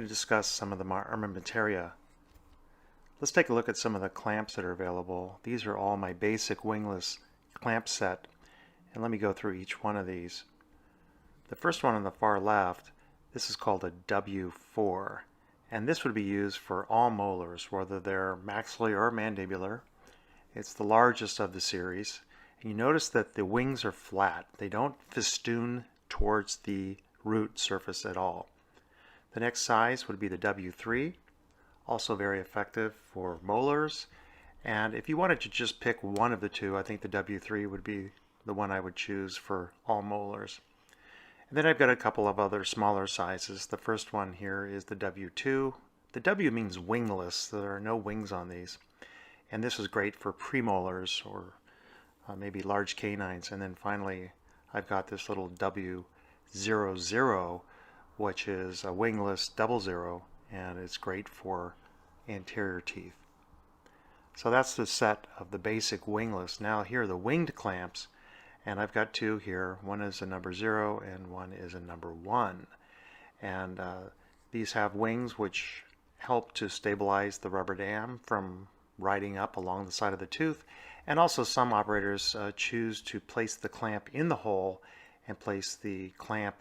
discuss some of the armamentaria. Let's take a look at some of the clamps that are available. These are all my basic wingless clamp set, and let me go through each one of these. The first one on the far left, this is called a W4, and this would be used for all molars, whether they're maxillary or mandibular. It's the largest of the series, and you notice that the wings are flat. They don't festoon towards the root surface at all. The next size would be the W3, also very effective for molars. And if you wanted to just pick one of the two, I think the W3 would be the one I would choose for all molars. And then I've got a couple of other smaller sizes. The first one here is the W2. The W means wingless. There are no wings on these. And this is great for premolars or maybe large canines. And then finally, I've got this little W00, which is a wingless 00, and it's great for anterior teeth. So that's the set of the basic wingless. Now here are the winged clamps, and I've got two here. One is a number 0 and one is a number 1. And these have wings which help to stabilize the rubber dam from riding up along the side of the tooth. And also some operators choose to place the clamp in the hole and place the clamp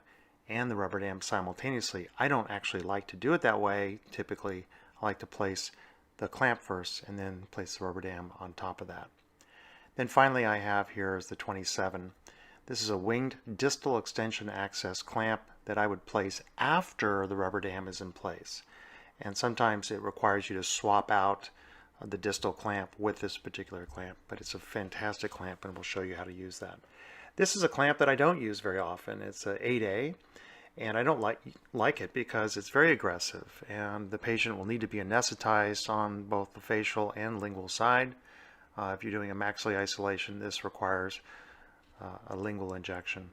and the rubber dam simultaneously. I don't actually like to do it that way. Typically, I like to place the clamp first and then place the rubber dam on top of that. Then finally I have here is the 27. This is a winged distal extension access clamp that I would place after the rubber dam is in place. And sometimes it requires you to swap out the distal clamp with this particular clamp, but it's a fantastic clamp and we'll show you how to use that. This is a clamp that I don't use very often. It's a 8A, and I don't like it because it's very aggressive, and the patient will need to be anesthetized on both the facial and lingual side. If you're doing a maxillary isolation, this requires a lingual injection.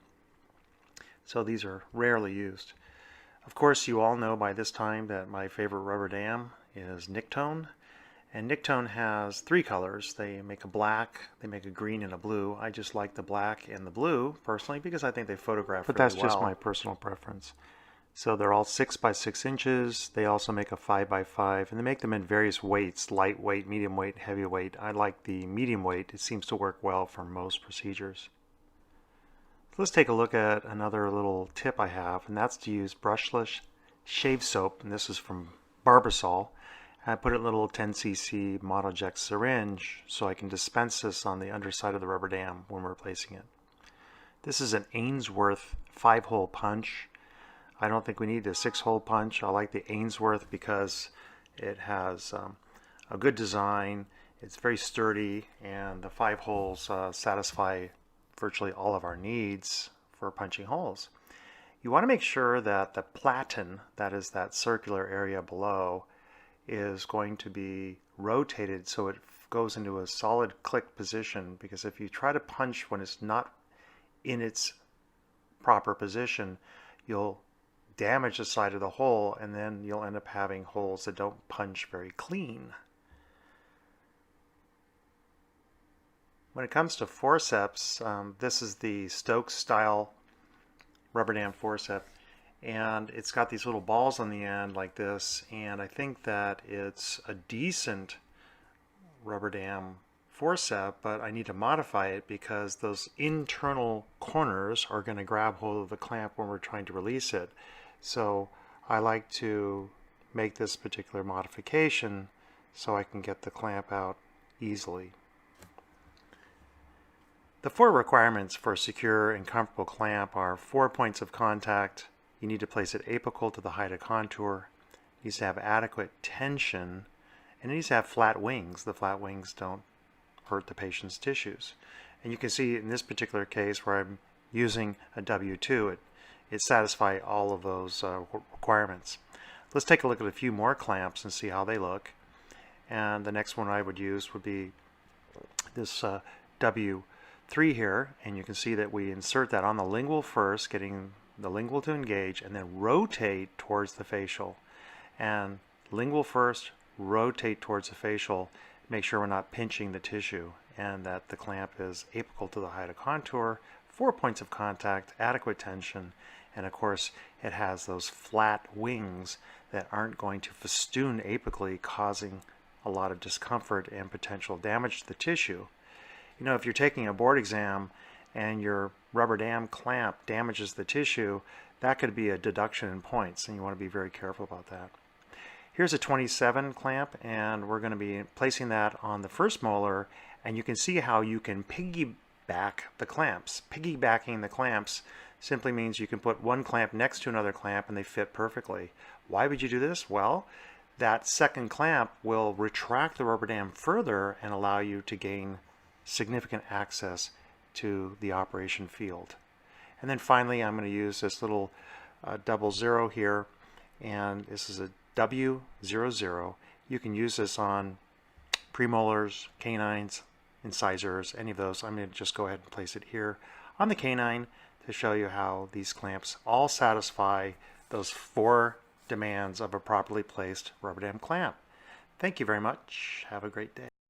So these are rarely used. Of course, you all know by this time that my favorite rubber dam is Nictone. And Nictone has 3 colors. They make a black, they make a green, and a blue. I just like the black and the blue, personally, because I think they photograph really well. But that's just my personal preference. So they're all 6 by 6 inches. They also make a 5 by 5, and they make them in various weights, lightweight, medium weight, heavy weight. I like the medium weight. It seems to work well for most procedures. So let's take a look at another little tip I have, and that's to use brushless shave soap, and this is from Barbasol. I put it in a little 10 cc Monoject syringe so I can dispense this on the underside of the rubber dam when we're placing it. This is an Ainsworth 5-hole punch. I don't think we need a 6-hole punch. I like the Ainsworth because it has a good design, it's very sturdy, and the 5 holes satisfy virtually all of our needs for punching holes. You want to make sure that the platen, that is that circular area below, is going to be rotated so it goes into a solid click position, because if you try to punch when it's not in its proper position, you'll damage the side of the hole, and then you'll end up having holes that don't punch very clean. When it comes to forceps, this is the Stokes style rubber dam forceps. And it's got these little balls on the end like this, and I think that it's a decent rubber dam forceps, but I need to modify it because those internal corners are going to grab hold of the clamp when we're trying to release it. So I like to make this particular modification so I can get the clamp out easily. The 4 requirements for a secure and comfortable clamp are 4 points of contact. You need to place it apical to the height of contour. It needs to have adequate tension, and it needs to have flat wings. The flat wings don't hurt the patient's tissues. And you can see in this particular case where I'm using a W2, it satisfies all of those requirements. Let's take a look at a few more clamps and see how they look. And the next one I would use would be this W3 here, and you can see that we insert that on the lingual first, getting the lingual to engage, and then rotate towards the facial. And lingual first, rotate towards the facial, make sure we're not pinching the tissue, and that the clamp is apical to the height of contour, 4 points of contact, adequate tension, And of course, it has those flat wings that aren't going to festoon apically, causing a lot of discomfort and potential damage to the tissue. You know, if you're taking a board exam and your rubber dam clamp damages the tissue, that could be a deduction in points, and you want to be very careful about that. Here's a 27 clamp, and we're going to be placing that on the first molar, and you can see how you can piggyback the clamps. Piggybacking the clamps simply means you can put one clamp next to another clamp and they fit perfectly. Why would you do this? Well, that second clamp will retract the rubber dam further and allow you to gain significant access to the operation field. And then finally, I'm going to use this little 00 here, and this is a W00. You can use this on premolars, canines, incisors, any of those. I'm going to just go ahead and place it here on the canine to show you how these clamps all satisfy those 4 demands of a properly placed rubber dam clamp. Thank you very much. Have a great day.